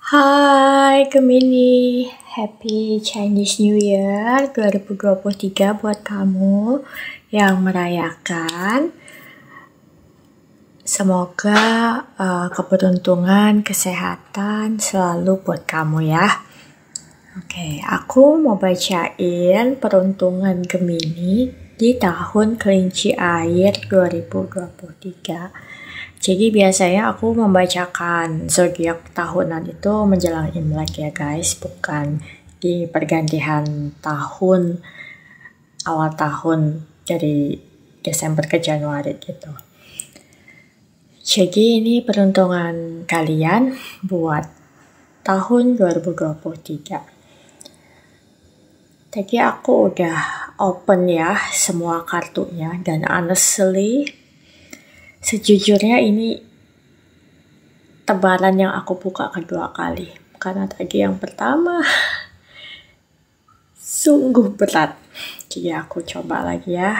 Hai Gemini, Happy Chinese New Year 2023 buat kamu yang merayakan. Semoga keberuntungan, kesehatan selalu buat kamu ya. Oke, aku mau bacain peruntungan Gemini di tahun kelinci air 2023. Jadi biasanya aku membacakan zodiak tahunan itu menjelang Imlek ya guys, bukan di pergantian tahun, awal tahun dari Desember ke Januari gitu. Jadi ini peruntungan kalian buat tahun 2023. Tadi aku udah open ya semua kartunya dan honestly sejujurnya ini tebaran yang aku buka kedua kali. Karena tadi yang pertama sungguh berat. Jadi aku coba lagi ya.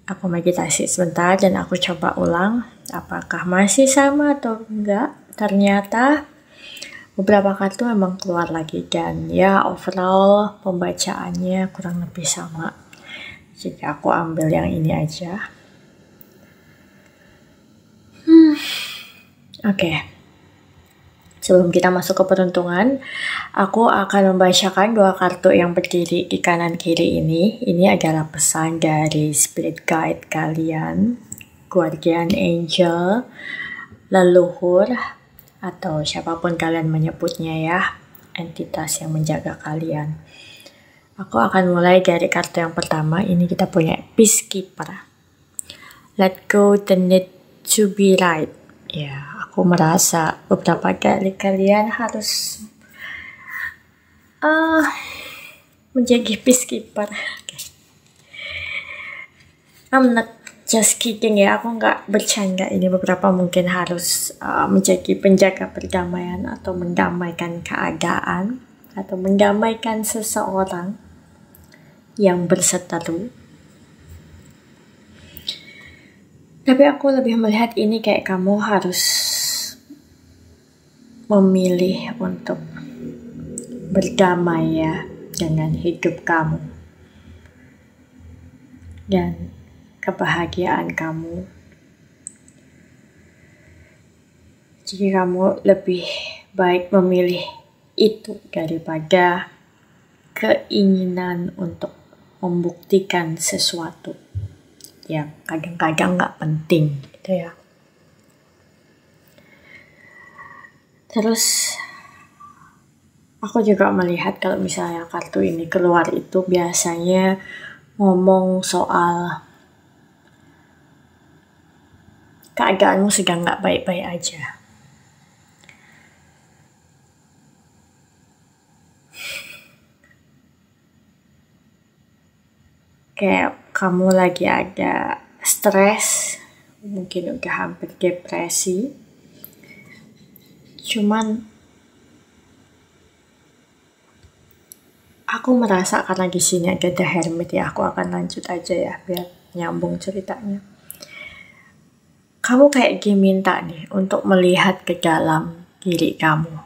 Aku meditasi sebentar dan aku coba ulang. Apakah masih sama atau enggak? Ternyata beberapa kartu memang keluar lagi. Dan ya overall pembacaannya kurang lebih sama. Jadi aku ambil yang ini aja. Oke. Sebelum kita masuk ke peruntungan, aku akan membacakan dua kartu yang berdiri di kanan kiri ini. Ini adalah pesan dari spirit guide kalian, guardian angel, leluhur, atau siapapun kalian menyebutnya ya, entitas yang menjaga kalian. Aku akan mulai dari kartu yang pertama. Ini kita punya Peacekeeper. Let go the need to be right. Ya, aku merasa beberapa kali kalian harus menjadi peacekeeper. Okay. I'm not just kidding ya, aku nggak bercanda. Ini beberapa mungkin harus menjadi penjaga perdamaian atau mendamaikan keadaan atau mendamaikan seseorang yang berseteru. Tapi aku lebih melihat ini kayak kamu harus memilih untuk berdamai ya dengan hidup kamu dan kebahagiaan kamu. Jadi kamu lebih baik memilih itu daripada keinginan untuk membuktikan sesuatu yang kadang-kadang nggak penting gitu ya. Terus aku juga melihat kalau misalnya kartu ini keluar itu biasanya ngomong soal keadaanmu sedang nggak baik-baik aja. Kayak kamu lagi ada stres, mungkin udah hampir depresi. Cuman aku merasa karena di sini ada The Hermit ya, aku akan lanjut aja ya biar nyambung ceritanya. Kamu kayak diminta nih untuk melihat ke dalam diri kamu.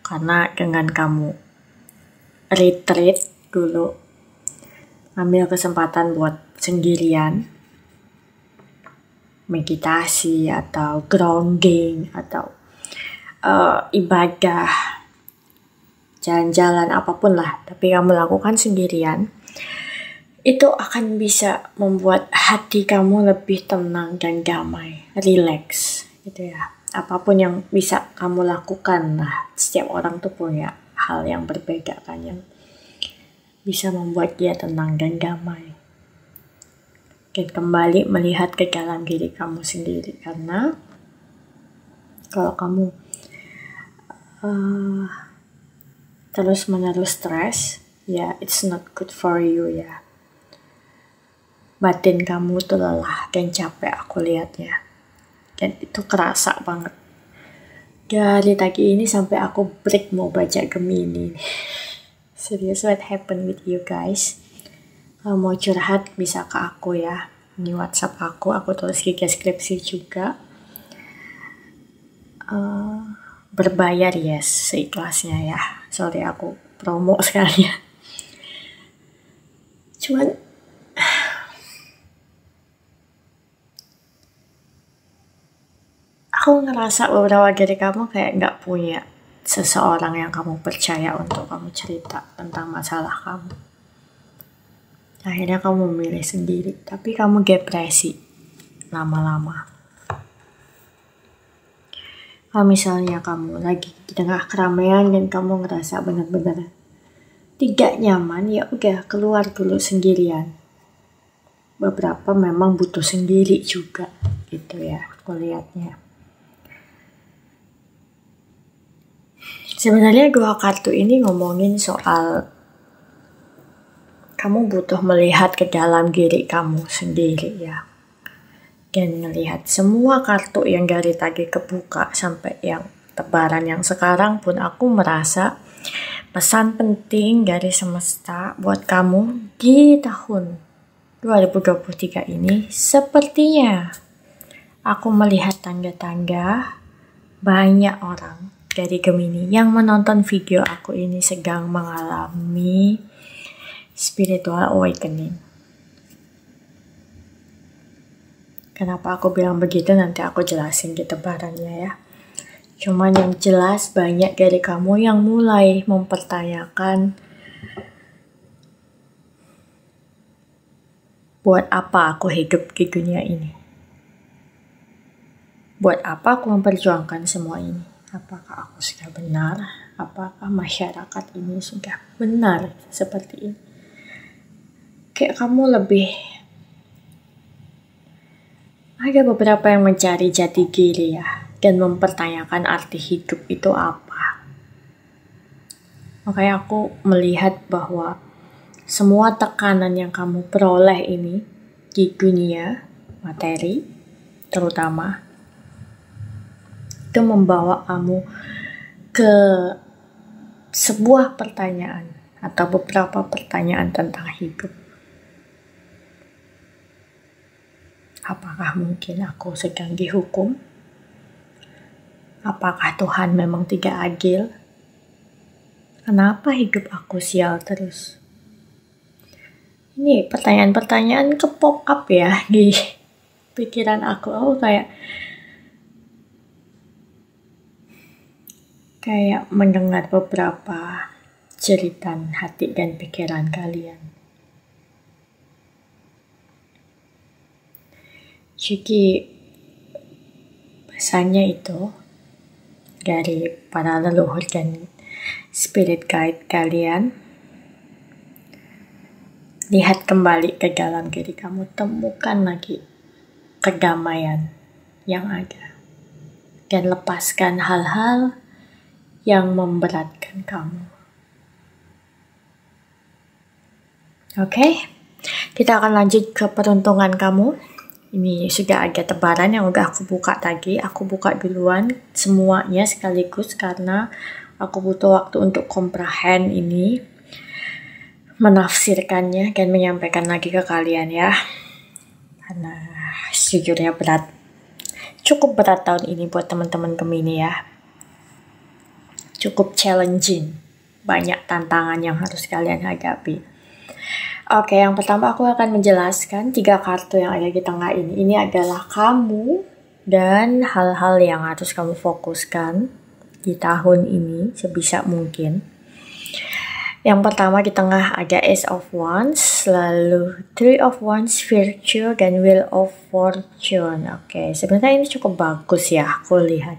Karena dengan kamu retreat dulu, ambil kesempatan buat sendirian, meditasi atau grounding atau ibadah, jalan-jalan apapun lah, tapi kamu lakukan sendirian, itu akan bisa membuat hati kamu lebih tenang dan damai, relax gitu ya. Apapun yang bisa kamu lakukan lah, setiap orang tuh punya hal yang berbeda kan yang bisa membuat dia tenang dan damai. Dan kembali melihat ke dalam diri kamu sendiri. Karena kalau kamu terus-menerus stres, ya it's not good for you ya. Batin kamu tuh lelah dan capek aku lihatnya. Dan itu kerasa banget. Dari tadi ini sampai aku break mau baca Gemini. Serius, what happened with you guys? Kalau mau curhat bisa ke aku ya. Ini WhatsApp aku tulis di deskripsi juga. berbayar, yes, seikhlasnya ya. Sorry aku promo sekalian. Cuman aku ngerasa beberapa dari kamu kayak nggak punya seseorang yang kamu percaya untuk kamu cerita tentang masalah kamu. Akhirnya kamu memilih sendiri, tapi kamu depresi lama-lama. Kalau misalnya kamu lagi di tengah keramaian dan kamu ngerasa benar-benar tidak nyaman, ya udah keluar dulu sendirian. Beberapa memang butuh sendiri juga, gitu ya, aku lihatnya. Sebenarnya 2 kartu ini ngomongin soal kamu butuh melihat ke dalam diri kamu sendiri ya. Dan melihat semua kartu yang dari tadi kebuka sampai yang tebaran yang sekarang pun aku merasa pesan penting dari semesta buat kamu di tahun 2023 ini. Sepertinya aku melihat tanda-tanda banyak orang dari Gemini yang menonton video aku ini sedang mengalami spiritual awakening. Kenapa aku bilang begitu nanti aku jelasin di tebarannya ya. Cuman yang jelas banyak dari kamu yang mulai mempertanyakan buat apa aku hidup di dunia ini? Buat apa aku memperjuangkan semua ini? Apakah aku sudah benar? Apakah masyarakat ini sudah benar seperti ini? Kayak kamu lebih ada beberapa yang mencari jati diri ya, dan mempertanyakan arti hidup itu apa. Makanya aku melihat bahwa semua tekanan yang kamu peroleh ini di dunia materi terutama itu membawa kamu ke sebuah pertanyaan atau beberapa pertanyaan tentang hidup. Apakah mungkin aku sedang dihukum? Apakah Tuhan memang tidak adil? Kenapa hidup aku sial terus? Ini pertanyaan-pertanyaan ke-pop up ya di pikiran aku. Aku kayak mendengar beberapa jeritan hati dan pikiran kalian. Jadi pesannya itu dari para leluhur dan spirit guide kalian, lihat kembali ke dalam diri kamu, temukan lagi kedamaian yang ada dan lepaskan hal-hal yang memberatkan kamu. Oke, kita akan lanjut ke peruntungan kamu. Ini sudah ada tebaran yang udah aku buka tadi. Aku buka duluan semuanya sekaligus karena aku butuh waktu untuk comprehend ini, menafsirkannya dan menyampaikan lagi ke kalian ya. Karena sejujurnya cukup berat tahun ini buat teman-teman Gemini ya. Cukup challenging, banyak tantangan yang harus kalian hadapi. Oke, yang pertama aku akan menjelaskan 3 kartu yang ada di tengah ini. Ini adalah kamu dan hal-hal yang harus kamu fokuskan di tahun ini sebisa mungkin. Yang pertama di tengah ada Ace of Wands, lalu 3 of Wands, Virtue, dan Wheel of Fortune. Oke, sebenarnya ini cukup bagus ya, aku lihat.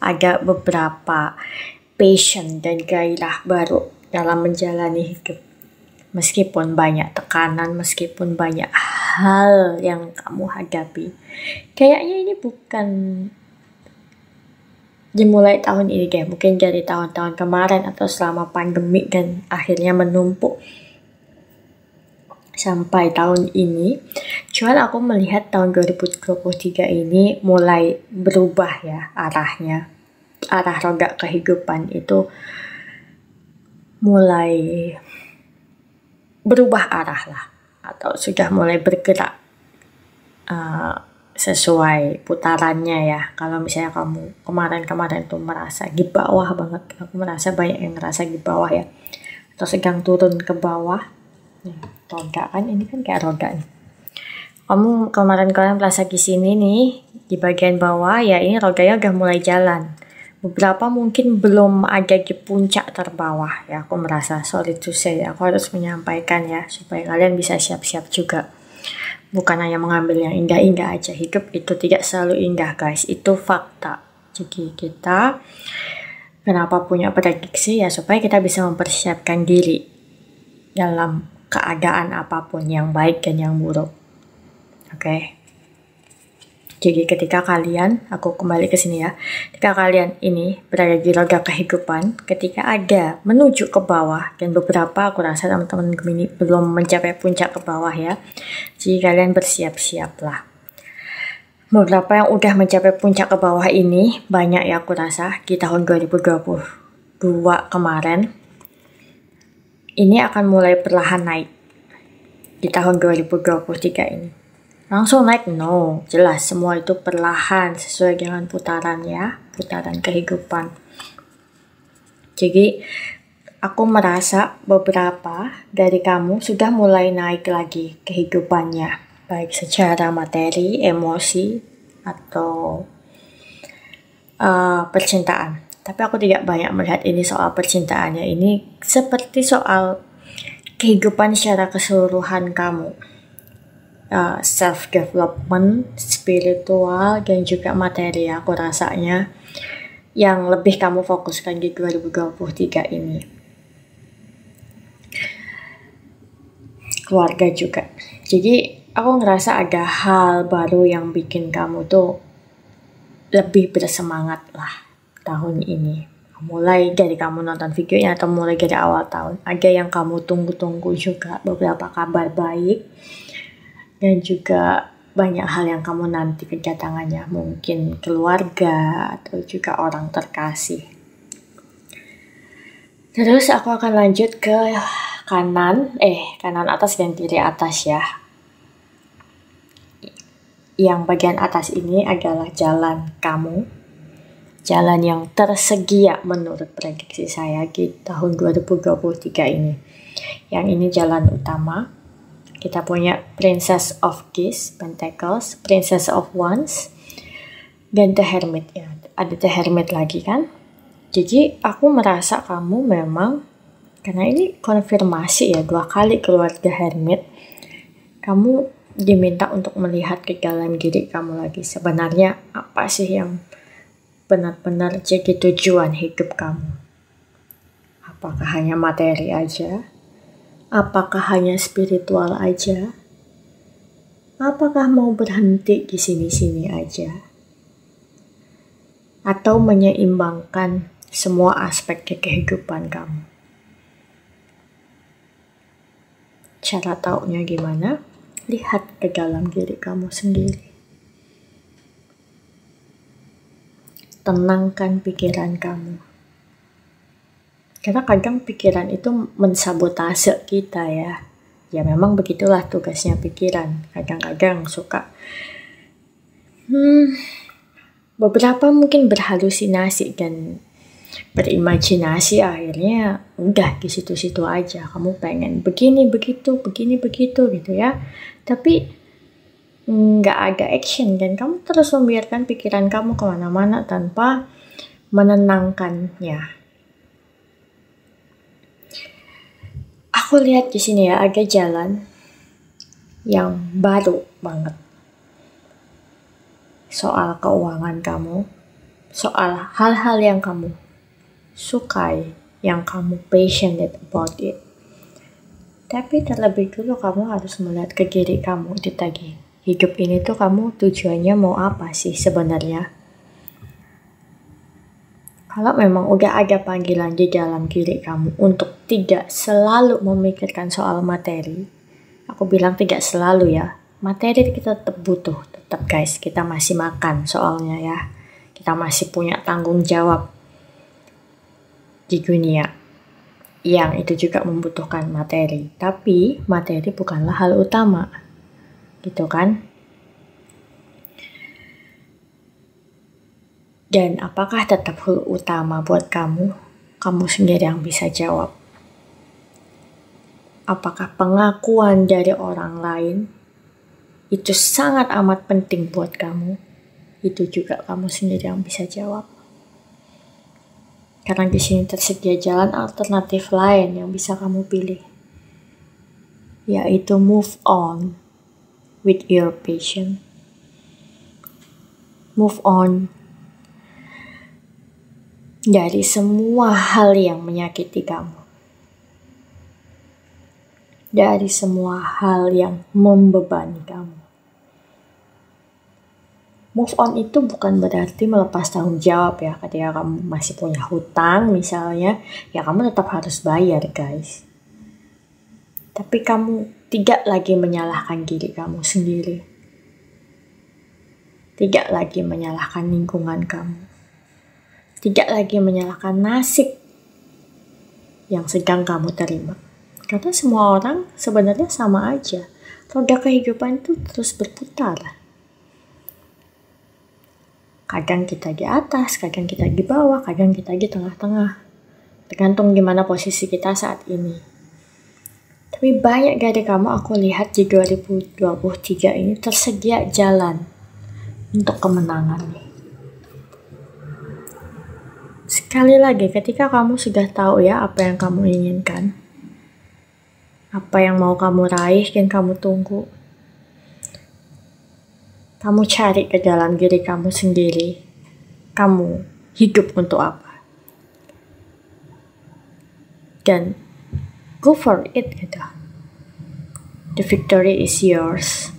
Ada beberapa passion dan gairah baru dalam menjalani hidup. Meskipun banyak tekanan, meskipun banyak hal yang kamu hadapi. Kayaknya ini bukan dimulai tahun ini deh, mungkin dari tahun-tahun kemarin atau selama pandemi dan akhirnya menumpuk sampai tahun ini. Cuman aku melihat tahun 2023 ini mulai berubah ya arahnya. Arah roda kehidupan itu mulai berubah arah lah, atau sudah mulai bergerak sesuai putarannya ya. Kalau misalnya kamu kemarin-kemarin tuh merasa di bawah banget, aku merasa banyak yang ngerasa di bawah ya, atau sedang turun ke bawah. Roda kan, ini kan kayak roda nih. Kamu kemarin-kemarin merasa di sini nih, di bagian bawah ya, ini rodanya udah mulai jalan. Beberapa mungkin belum ada di puncak terbawah ya, aku merasa, sorry to say, aku harus menyampaikan ya, supaya kalian bisa siap-siap juga. Bukan hanya mengambil yang indah-indah aja. Hidup itu tidak selalu indah guys, itu fakta. Jadi kita kenapa punya prediksi ya, supaya kita bisa mempersiapkan diri dalam keadaan apapun, yang baik dan yang buruk. Oke. Jadi ketika kalian, aku kembali ke sini ya, ketika kalian ini berada di roda kehidupan, ketika ada menuju ke bawah, dan beberapa aku rasa teman-teman Gemini belum mencapai puncak ke bawah ya, jadi kalian bersiap-siaplah. Beberapa yang udah mencapai puncak ke bawah ini, banyak ya aku rasa, di tahun 2022 kemarin, ini akan mulai perlahan naik di tahun 2023 ini. Langsung naik? No, jelas semua itu perlahan sesuai dengan putaran ya, putaran kehidupan. Jadi aku merasa beberapa dari kamu sudah mulai naik lagi kehidupannya, baik secara materi, emosi, atau percintaan. Tapi aku tidak banyak melihat ini soal percintaannya, ini seperti soal kehidupan secara keseluruhan kamu. Self-development, spiritual, dan juga materi aku rasanya yang lebih kamu fokuskan di 2023 ini. Keluarga juga. Jadi aku ngerasa ada hal baru yang bikin kamu tuh lebih bersemangat lah tahun ini. Mulai dari kamu nonton videonya atau mulai dari awal tahun, ada yang kamu tunggu-tunggu juga, beberapa kabar baik. Dan juga banyak hal yang kamu nanti kedatangannya, mungkin keluarga atau juga orang terkasih. Terus aku akan lanjut ke kanan atas dan kiri atas ya. Yang bagian atas ini adalah jalan kamu, jalan yang tersedia menurut prediksi saya di tahun 2023 ini. Yang ini jalan utama. Kita punya Princess of Keys, Pentacles, Princess of Wands, dan The Hermit ya. Ada The Hermit lagi kan. Jadi aku merasa kamu memang, karena ini konfirmasi ya, 2 kali keluar The Hermit, kamu diminta untuk melihat ke dalam diri kamu lagi. Sebenarnya apa sih yang benar-benar jadi tujuan hidup kamu? Apakah hanya materi aja? Apakah hanya spiritual aja? Apakah mau berhenti di sini-sini aja? Atau menyeimbangkan semua aspek kehidupan kamu? Cara taunya gimana? Lihat ke dalam diri kamu sendiri. Tenangkan pikiran kamu. Karena kadang pikiran itu mensabotase kita ya. Ya memang begitulah tugasnya pikiran. Kadang-kadang suka beberapa mungkin berhalusinasi dan berimajinasi, akhirnya udah di situ-situ aja. Kamu pengen begini begitu gitu ya. Tapi nggak ada action dan kamu terus membiarkan pikiran kamu kemana-mana tanpa menenangkannya. Aku lihat di sini ya, ada jalan yang baru banget. Soal keuangan kamu, soal hal-hal yang kamu sukai, yang kamu passionate about it. Tapi terlebih dulu kamu harus melihat ke diri kamu itu tadi. Hidup ini tuh kamu tujuannya mau apa sih sebenarnya? Kalau memang udah ada panggilan di dalam diri kamu untuk tidak selalu memikirkan soal materi, aku bilang tidak selalu ya, materi kita tetap butuh, tetap guys, kita masih makan soalnya ya, kita masih punya tanggung jawab di dunia yang itu juga membutuhkan materi, tapi materi bukanlah hal utama, gitu kan? Dan apakah tetap hal utama buat kamu? Kamu sendiri yang bisa jawab. Apakah pengakuan dari orang lain itu sangat amat penting buat kamu? Itu juga kamu sendiri yang bisa jawab. Karena di sini tersedia jalan alternatif lain yang bisa kamu pilih, yaitu move on with your passion. Move on dari semua hal yang menyakiti kamu. Dari semua hal yang membebani kamu. Move on itu bukan berarti melepas tanggung jawab ya. Ketika kamu masih punya hutang misalnya, ya kamu tetap harus bayar guys. Tapi kamu tidak lagi menyalahkan diri kamu sendiri. Tidak lagi menyalahkan lingkungan kamu. Tidak lagi menyalahkan nasib yang sedang kamu terima. Karena semua orang sebenarnya sama aja. Roda kehidupan itu terus berputar. Kadang kita di atas, kadang kita di bawah, kadang kita di tengah-tengah. Tergantung gimana posisi kita saat ini. Tapi banyak dari kamu aku lihat di 2023 ini tersedia jalan untuk kemenangan nih. Sekali lagi, ketika kamu sudah tahu ya apa yang kamu inginkan, apa yang mau kamu raih dan kamu tunggu, kamu cari ke dalam diri kamu sendiri, kamu hidup untuk apa? Dan go for it gitu. The victory is yours.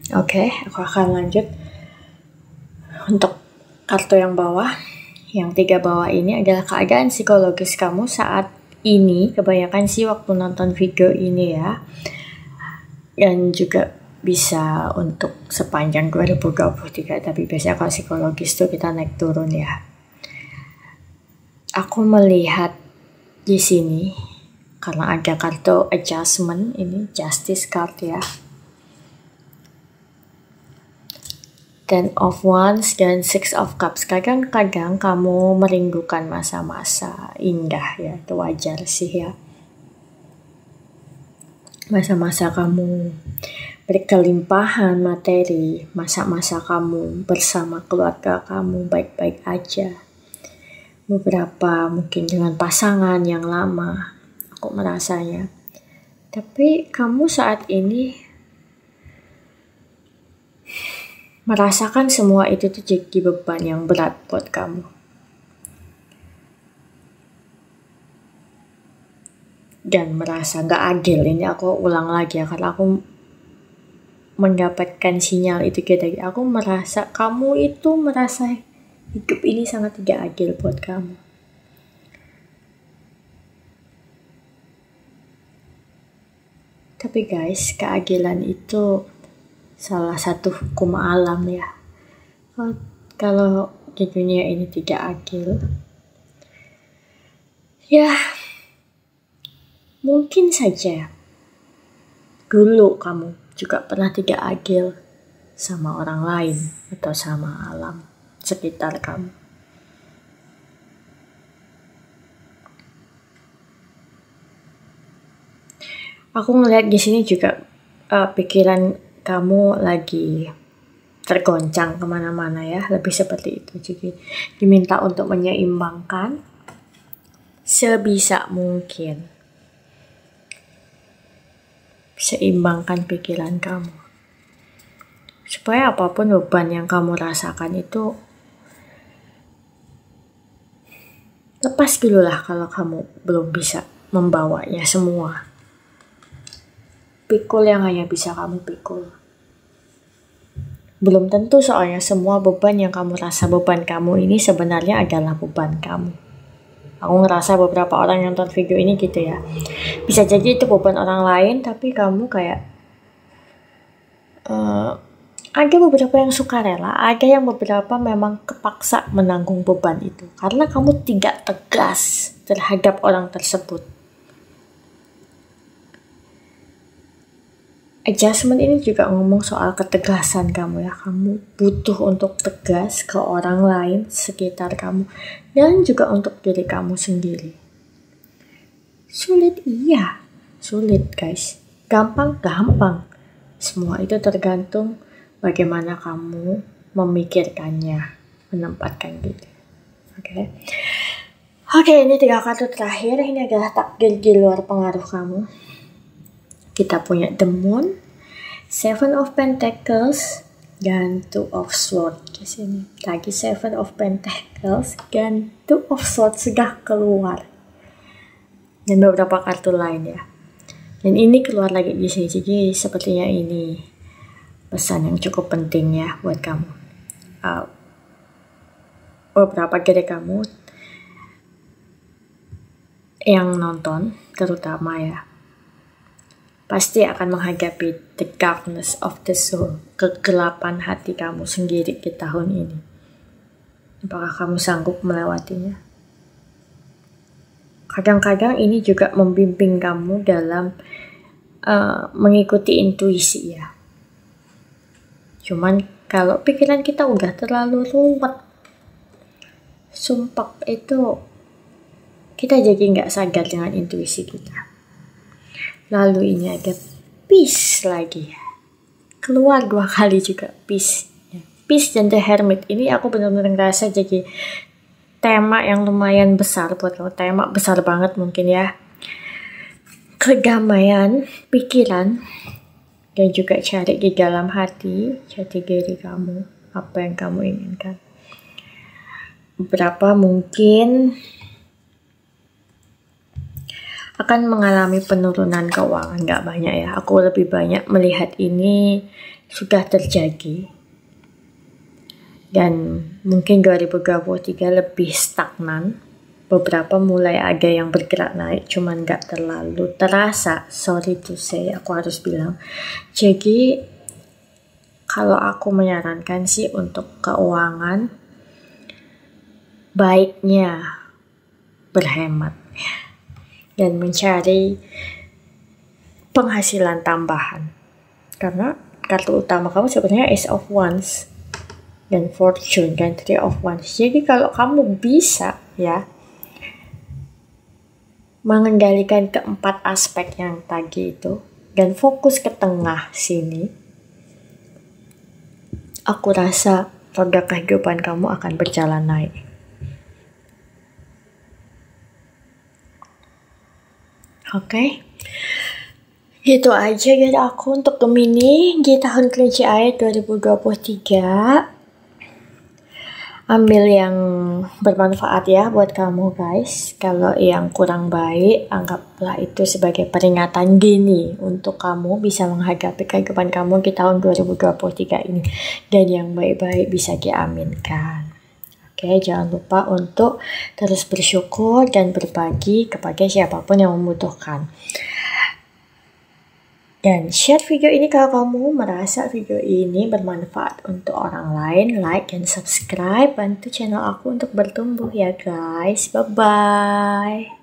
Oke, aku akan lanjut untuk kartu yang bawah. Yang 3 bawah ini adalah keadaan psikologis kamu saat ini. Kebanyakan sih waktu nonton video ini ya. Dan juga bisa untuk sepanjang 2023. Tapi biasanya kalau psikologis tuh kita naik turun ya. Aku melihat di sini karena ada kartu adjustment, ini justice card ya. Ten of Wands dan Six of Cups. Kadang-kadang kamu merindukan masa-masa indah ya, itu wajar sih ya. Masa-masa kamu berkelimpahan materi, masa-masa kamu bersama keluarga kamu baik-baik aja. Beberapa mungkin dengan pasangan yang lama, aku merasanya. Tapi kamu saat ini merasakan semua itu tuh jadi beban yang berat buat kamu. Dan merasa gak adil. Ini aku ulang lagi ya, karena aku mendapatkan sinyal itu dari aku merasa kamu itu merasa hidup ini sangat tidak adil buat kamu. Tapi guys, keadilan itu salah satu hukum alam ya. Kalau di dunia ini tidak adil, ya mungkin saja dulu kamu juga pernah tidak adil sama orang lain atau sama alam sekitar kamu. Aku ngeliat di sini juga pikiran kamu lagi tergoncang kemana-mana ya, lebih seperti itu. Jadi diminta untuk menyeimbangkan sebisa mungkin, seimbangkan pikiran kamu supaya apapun beban yang kamu rasakan itu lepas dulu lah kalau kamu belum bisa membawanya semua. Pikul yang hanya bisa kamu pikul. Belum tentu soalnya semua beban yang kamu rasa beban kamu ini sebenarnya adalah beban kamu. Aku ngerasa beberapa orang yang nonton video ini gitu ya. Bisa jadi itu beban orang lain, tapi kamu kayak ada beberapa yang sukarela, ada yang beberapa memang kepaksa menanggung beban itu. Karena kamu tidak tegas terhadap orang tersebut. Adjustment ini juga ngomong soal ketegasan kamu ya. Kamu butuh untuk tegas ke orang lain sekitar kamu dan juga untuk diri kamu sendiri. Sulit, iya. Sulit, guys. Gampang. Semua itu tergantung bagaimana kamu memikirkannya, menempatkan gitu. Oke, ini 3 kartu terakhir. Ini adalah takdir di luar pengaruh kamu. Kita punya The Moon, Seven of Pentacles, dan Two of Swords. Di sini lagi Seven of Pentacles dan Two of Swords sudah keluar. Dan beberapa kartu lain ya. Dan ini keluar lagi di sini. Jadi sepertinya ini pesan yang cukup penting ya buat kamu. Beberapa dari kamu yang nonton terutama ya, pasti akan menghadapi the darkness of the soul, kegelapan hati kamu sendiri di tahun ini. Apakah kamu sanggup melewatinya? Kadang-kadang ini juga membimbing kamu dalam mengikuti intuisi ya. Cuman kalau pikiran kita udah terlalu ruwet, sumpah itu kita jadi nggak sadar dengan intuisi kita. Lalu ini ada Peace lagi. Keluar 2 kali juga Peace. Peace dan The Hermit ini aku benar-benar ngerasa jadi tema yang lumayan besar buat kamu. Tema besar banget mungkin ya. Kedamaian pikiran dan juga cari di dalam hati, jati diri kamu, apa yang kamu inginkan. Beberapa mungkin akan mengalami penurunan keuangan, nggak banyak ya. Aku lebih banyak melihat ini sudah terjadi. Dan mungkin 2023 lebih stagnan. Beberapa mulai ada yang bergerak naik, cuman nggak terlalu terasa. Sorry to say, aku harus bilang. Jadi, kalau aku menyarankan sih untuk keuangan, baiknya berhemat dan mencari penghasilan tambahan. Karena kartu utama kamu sebenarnya Ace of Wands dan Fortune dan Three of Wands. Jadi kalau kamu bisa ya mengendalikan keempat aspek yang tadi itu dan fokus ke tengah sini, aku rasa roda kehidupan kamu akan berjalan naik. Oke. Gitu aja dari aku untuk Gemini di tahun kelinci air 2023. Ambil yang bermanfaat ya buat kamu guys. Kalau yang kurang baik, anggaplah itu sebagai peringatan dini untuk kamu bisa menghadapi kehidupan kamu di tahun 2023 ini. Dan yang baik-baik bisa diaminkan. Oke, jangan lupa untuk terus bersyukur dan berbagi kepada siapapun yang membutuhkan. Dan share video ini kalau kamu merasa video ini bermanfaat untuk orang lain. Like dan subscribe, bantu channel aku untuk bertumbuh ya guys. Bye-bye.